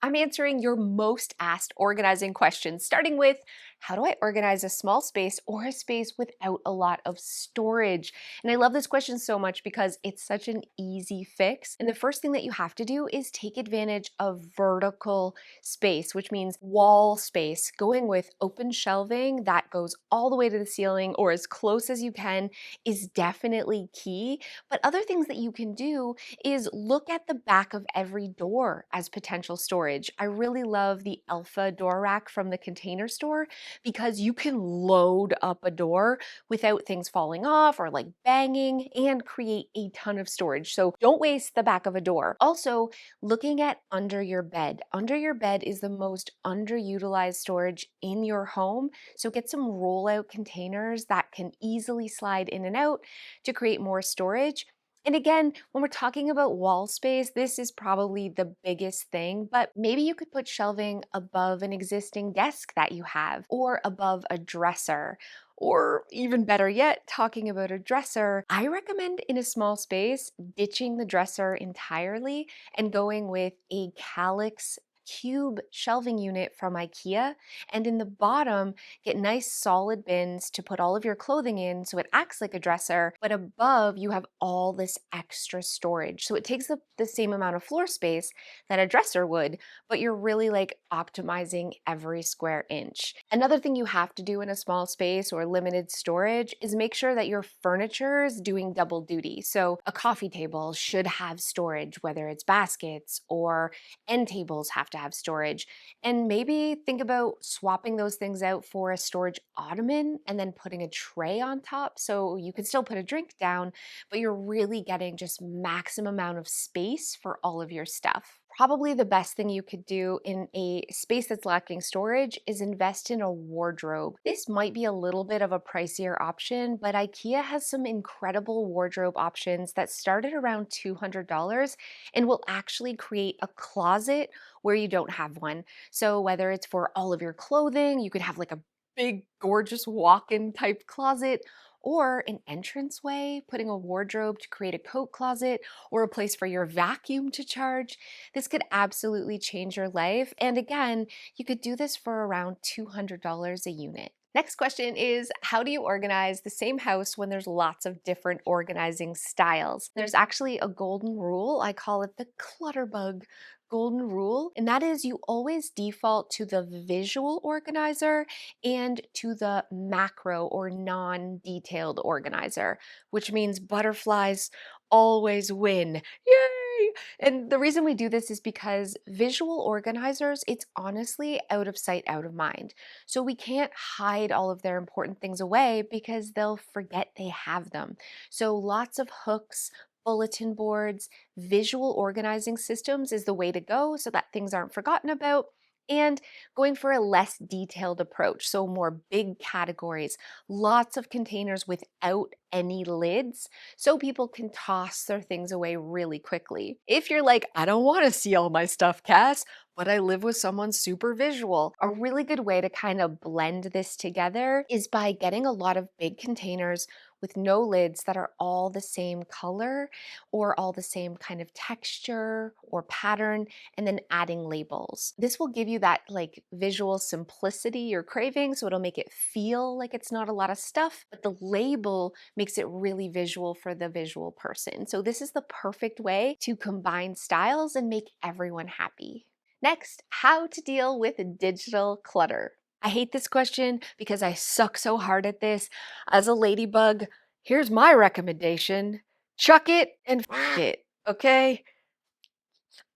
I'm answering your most asked organizing questions, starting with how do I organize a small space or a space without a lot of storage? And I love this question so much because it's such an easy fix. And the first thing that you have to do is take advantage of vertical space, which means wall space, going with open shelving that goes all the way to the ceiling or as close as you can is definitely key. But other things that you can do is look at the back of every door as potential storage. I really love the Alpha door rack from the Container Store because you can load up a door without things falling off or like banging and create a ton of storage. So don't waste the back of a door. Also, looking at under your bed. Under your bed is the most underutilized storage in your home. So get some rollout containers that can easily slide in and out to create more storage. And again, when we're talking about wall space, this is probably the biggest thing, but maybe you could put shelving above an existing desk that you have or above a dresser. Or even better yet, talking about a dresser, I recommend in a small space ditching the dresser entirely and going with a calyx cube shelving unit from IKEA. And in the bottom, get nice solid bins to put all of your clothing in so it acts like a dresser, but above you have all this extra storage. So it takes up the same amount of floor space that a dresser would, but you're really like optimizing every square inch. Another thing you have to do in a small space or limited storage is make sure that your furniture is doing double duty. So a coffee table should have storage, whether it's baskets or end tables have to have storage. And maybe think about swapping those things out for a storage ottoman and then putting a tray on top so you can still put a drink down, but you're really getting just maximum amount of space for all of your stuff. Probably the best thing you could do in a space that's lacking storage is invest in a wardrobe. This might be a little bit of a pricier option, but IKEA has some incredible wardrobe options that start at around $200 and will actually create a closet where you don't have one. So whether it's for all of your clothing, you could have like a big, gorgeous walk-in type closet, or an entranceway, putting a wardrobe to create a coat closet, or a place for your vacuum to charge. This could absolutely change your life. And again, you could do this for around $200 a unit. Next question is, how do you organize the same house when there's lots of different organizing styles? There's actually a golden rule. I call it the Clutterbug golden rule, and that is you always default to the visual organizer and to the macro or non-detailed organizer, which means butterflies always win. Yay! And the reason we do this is because visual organizers, it's honestly out of sight, out of mind. So we can't hide all of their important things away because they'll forget they have them. So lots of hooks, bulletin boards, visual organizing systems is the way to go so that things aren't forgotten about. And going for a less detailed approach, so more big categories, lots of containers without any lids, so people can toss their things away really quickly. If you're like, I don't want to see all my stuff, Cass, but I live with someone super visual, a really good way to kind of blend this together is by getting a lot of big containers with no lids that are all the same color or all the same kind of texture or pattern, and then adding labels. This will give you that like visual simplicity you're craving, so it'll make it feel like it's not a lot of stuff, but the label makes it really visual for the visual person. So this is the perfect way to combine styles and make everyone happy. Next, how to deal with digital clutter. I hate this question because I suck so hard at this. As a ladybug, here's my recommendation. Chuck it and it, okay?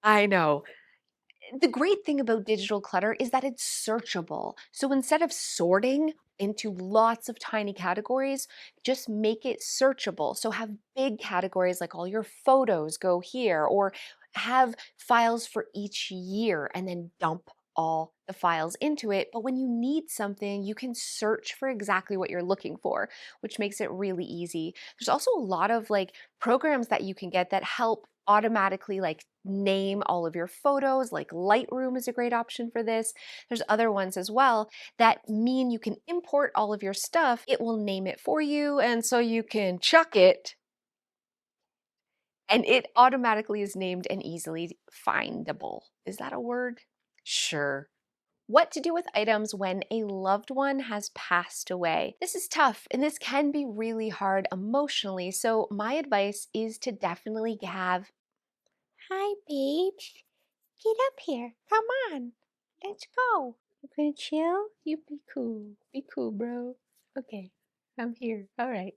I know. The great thing about digital clutter is that it's searchable. So instead of sorting into lots of tiny categories, just make it searchable. So have big categories like all your photos go here, or have files for each year and then dump all the files into it. But when you need something, you can search for exactly what you're looking for, which makes it really easy. There's also a lot of like programs that you can get that help automatically like name all of your photos, like Lightroom is a great option for this. There's other ones as well that mean you can import all of your stuff. It will name it for you, and so you can chuck it and it automatically is named and easily findable. Is that a word? Sure. What to do with items when a loved one has passed away. This is tough and this can be really hard emotionally. So, my advice is to definitely have, hi, babes, get up here. Come on, let's go. You gonna chill? You be cool. Be cool, bro. Okay, I'm here. All right.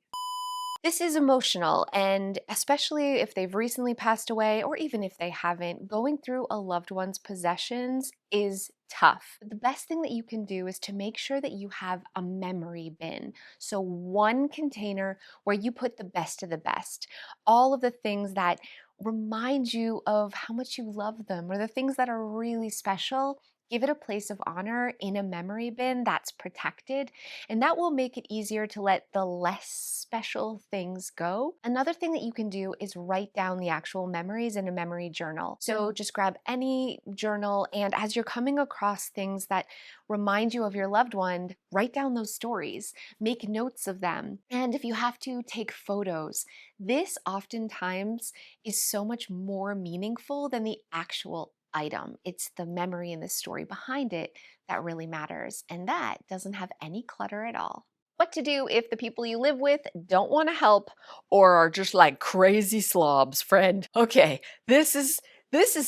This is emotional, and especially if they've recently passed away or even if they haven't, going through a loved one's possessions is tough. The best thing that you can do is to make sure that you have a memory bin. So, one container where you put the best of the best, all of the things that remind you of how much you love them or the things that are really special. Give it a place of honor in a memory bin that's protected, and that will make it easier to let the less special things go. Another thing that you can do is write down the actual memories in a memory journal. So just grab any journal, and as you're coming across things that remind you of your loved one, write down those stories, make notes of them. And if you have to, take photos. This oftentimes is so much more meaningful than the actual item. It's the memory and the story behind it that really matters, and that doesn't have any clutter at all. What to do if the people you live with don't want to help or are just like crazy slobs, friend. Okay, this is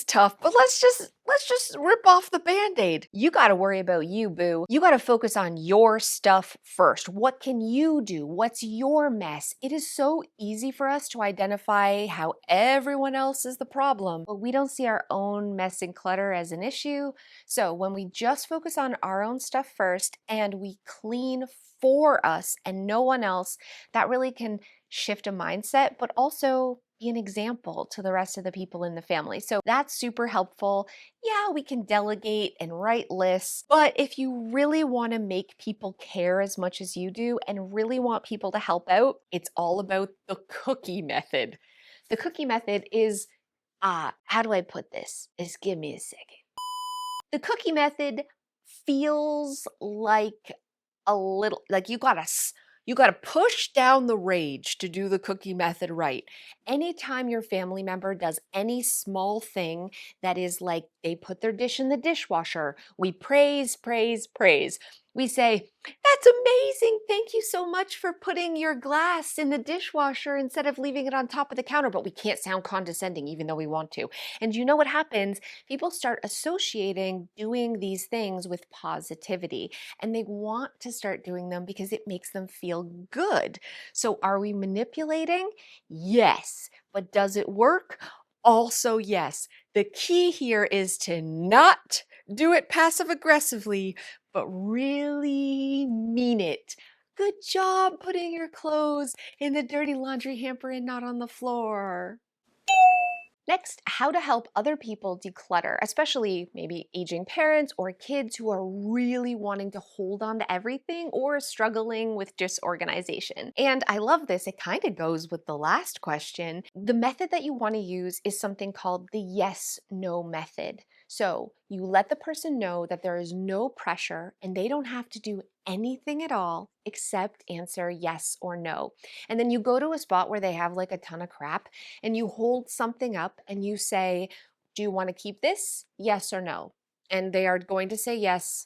tough, but let's just rip off the band-aid. You got to worry about you, boo. You got to focus on your stuff first. What can you do? What's your mess? It is so easy for us to identify how everyone else is the problem, but we don't see our own mess and clutter as an issue. So when we just focus on our own stuff first and we clean for us and no one else, that really can shift a mindset, but also be an example to the rest of the people in the family. So that's super helpful. Yeah, we can delegate and write lists, but if you really want to make people care as much as you do and really want people to help out, it's all about the cookie method. The cookie method is, how do I put this? Just give me a second. The cookie method feels like a little like you gotta push down the rage to do the cookie method right. Anytime your family member does any small thing that is like they put their dish in the dishwasher, we praise, praise, praise. We say, that's amazing. Thank you so much for putting your glass in the dishwasher instead of leaving it on top of the counter. But we can't sound condescending even though we want to. And you know what happens? People start associating doing these things with positivity, and they want to start doing them because it makes them feel good. So are we manipulating? Yes. But does it work? Also, yes. The key here is to not do it passive aggressively, but really mean it. Good job putting your clothes in the dirty laundry hamper and not on the floor. Next, how to help other people declutter, especially maybe aging parents or kids who are really wanting to hold on to everything or struggling with disorganization. And I love this, it kind of goes with the last question. The method that you want to use is something called the yes no method. So you let the person know that there is no pressure and they don't have to do anything at all except answer yes or no. And then you go to a spot where they have like a ton of crap and you hold something up and you say, do you want to keep this? Yes or no? And they are going to say yes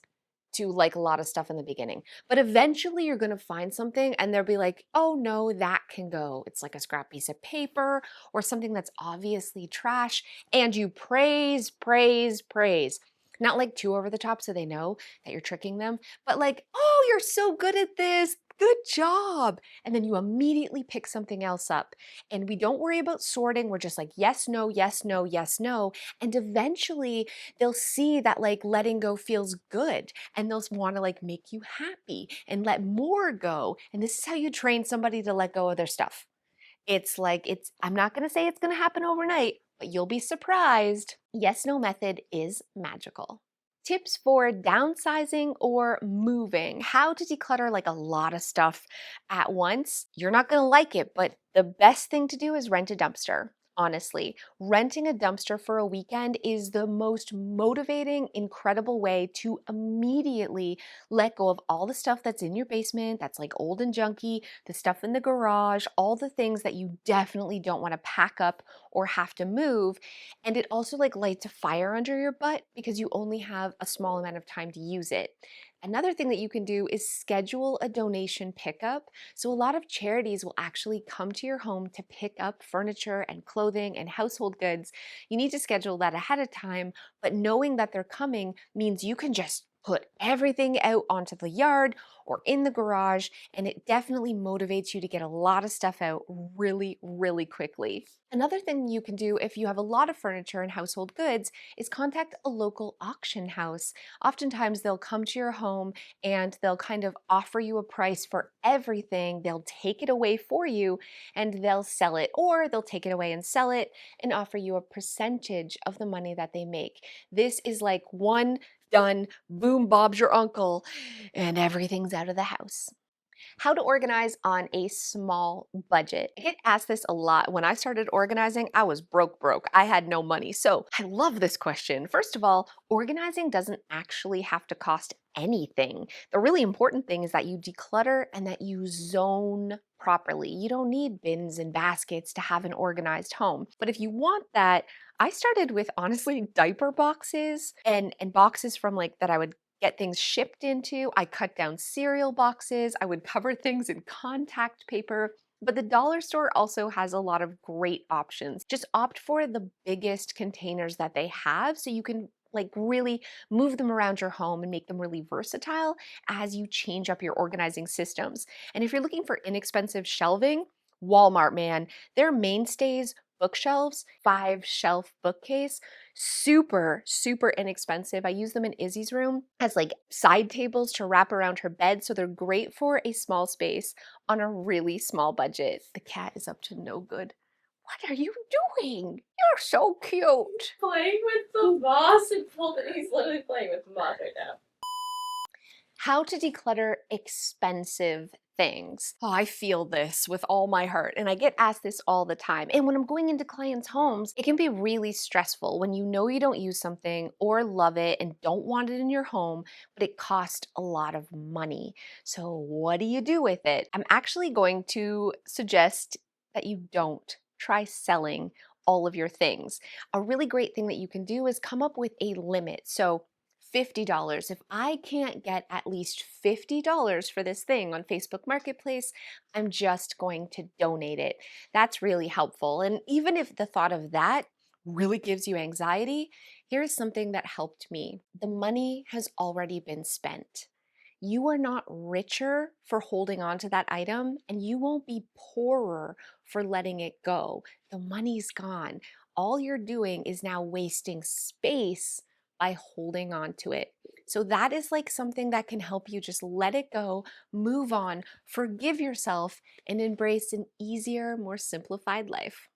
to like a lot of stuff in the beginning. But eventually you're going to find something and they'll be like, oh no, that can go. It's like a scrap piece of paper or something that's obviously trash. And you praise, praise, praise. Not like too over the top so they know that you're tricking them, but like, oh, you're so good at this. Good job. And then you immediately pick something else up. And we don't worry about sorting. We're just like, yes, no, yes, no, yes, no. And eventually they'll see that like letting go feels good and they'll want to like make you happy and let more go. And this is how you train somebody to let go of their stuff. It's like, I'm not going to say it's going to happen overnight, but you'll be surprised. Yes, no method is magical. Tips for downsizing or moving. How to declutter like a lot of stuff at once. You're not going to like it, but the best thing to do is rent a dumpster. Honestly, renting a dumpster for a weekend is the most motivating, incredible way to immediately let go of all the stuff that's in your basement, that's like old and junky, the stuff in the garage, all the things that you definitely don't want to pack up or have to move. And it also like lights a fire under your butt because you only have a small amount of time to use it. Another thing that you can do is schedule a donation pickup. So, a lot of charities will actually come to your home to pick up furniture and clothing and household goods. You need to schedule that ahead of time, but knowing that they're coming means you can just put everything out onto the yard or in the garage, and it definitely motivates you to get a lot of stuff out really, really quickly. Another thing you can do if you have a lot of furniture and household goods is contact a local auction house. Oftentimes, they'll come to your home and they'll kind of offer you a price for everything. They'll take it away for you and they'll sell it, or they'll take it away and sell it and offer you a percentage of the money that they make. This is like one done, boom, Bob's your uncle, and everything's out of the house. How to organize on a small budget. I get asked this a lot. When I started organizing, I was broke. I had no money. So I love this question. First of all, organizing doesn't actually have to cost anything. The really important thing is that you declutter and that you zone properly. You don't need bins and baskets to have an organized home. But if you want that, I started with honestly diaper boxes and boxes from like that I would get things shipped into. I cut down cereal boxes. I would cover things in contact paper. But the dollar store also has a lot of great options. Just opt for the biggest containers that they have so you can like really move them around your home and make them really versatile as you change up your organizing systems. And if you're looking for inexpensive shelving, Walmart, man, their mainstays, bookshelves, 5 shelf bookcase, super inexpensive. I use them in Izzy's room as like side tables to wrap around her bed. So they're great for a small space on a really small budget. The cat is up to no good. What are you doing? You're so cute. Playing with the moss and pulled it. He's literally playing with the moss right now. How to declutter expensive things. Oh, I feel this with all my heart, and I get asked this all the time. And when I'm going into clients' homes, it can be really stressful when you know you don't use something or love it and don't want it in your home, but it costs a lot of money. So, what do you do with it? I'm actually going to suggest that you don't try selling all of your things. A really great thing that you can do is come up with a limit. So, $50. If I can't get at least $50 for this thing on Facebook Marketplace, I'm just going to donate it. That's really helpful. And even if the thought of that really gives you anxiety, here's something that helped me. The money has already been spent. You are not richer for holding on to that item, and you won't be poorer for letting it go. The money's gone. All you're doing is now wasting space by holding on to it. So that is like something that can help you just let it go, move on, forgive yourself, and embrace an easier, more simplified life.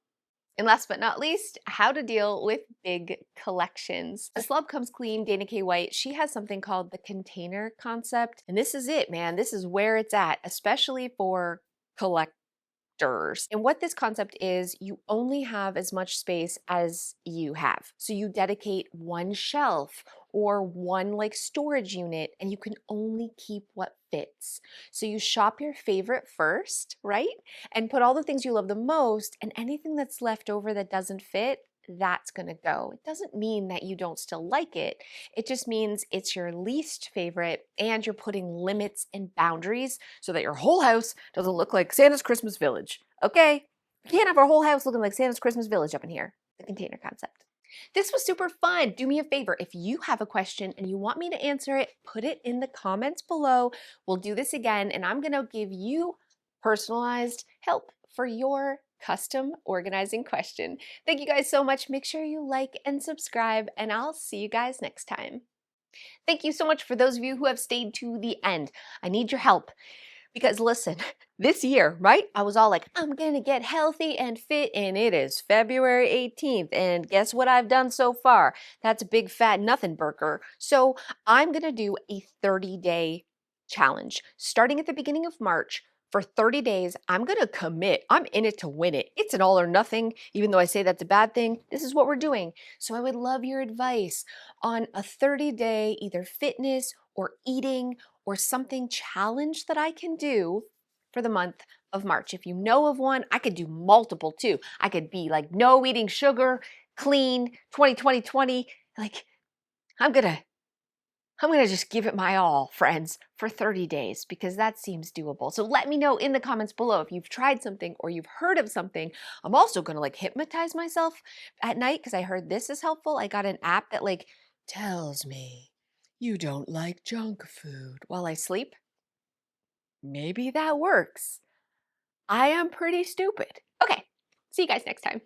And last but not least, how to deal with big collections. The Slub Comes Clean, Dana K. White, she has something called the container concept. And this is it, man. This is where it's at, especially for collectors. And what this concept is, you only have as much space as you have. So you dedicate one shelf or one like storage unit, and you can only keep what fits. So you shop your favorite first, right? And put all the things you love the most, and anything that's left over that doesn't fit, that's gonna go. It doesn't mean that you don't still like it. It just means it's your least favorite and you're putting limits and boundaries so that your whole house doesn't look like Santa's Christmas Village. Okay? You can't have our whole house looking like Santa's Christmas Village up in here. The container concept. This was super fun. Do me a favor. If you have a question and you want me to answer it, put it in the comments below. We'll do this again, and I'm going to give you personalized help for your custom organizing question. Thank you guys so much. Make sure you like and subscribe, and I'll see you guys next time. Thank you so much for those of you who have stayed to the end. I need your help. Because listen, this year, right? I was all like, I'm gonna get healthy and fit, and it is February 18th. And guess what I've done so far? That's a big fat nothing burger. So I'm gonna do a 30-day challenge starting at the beginning of March For 30 days, I'm gonna commit. I'm in it to win it. It's an all or nothing, even though I say that's a bad thing. This is what we're doing. So I would love your advice on a 30-day either fitness or eating or something challenge that I can do for the month of March. If you know of one, I could do multiple too. I could be like no eating sugar, clean, 20 20 20. Like I'm gonna just give it my all, friends, for 30 days because that seems doable. So let me know in the comments below if you've tried something or you've heard of something. I'm also gonna like hypnotize myself at night because I heard this is helpful. I got an app that like tells me you don't like junk food while I sleep. Maybe that works. I am pretty stupid. Okay, see you guys next time.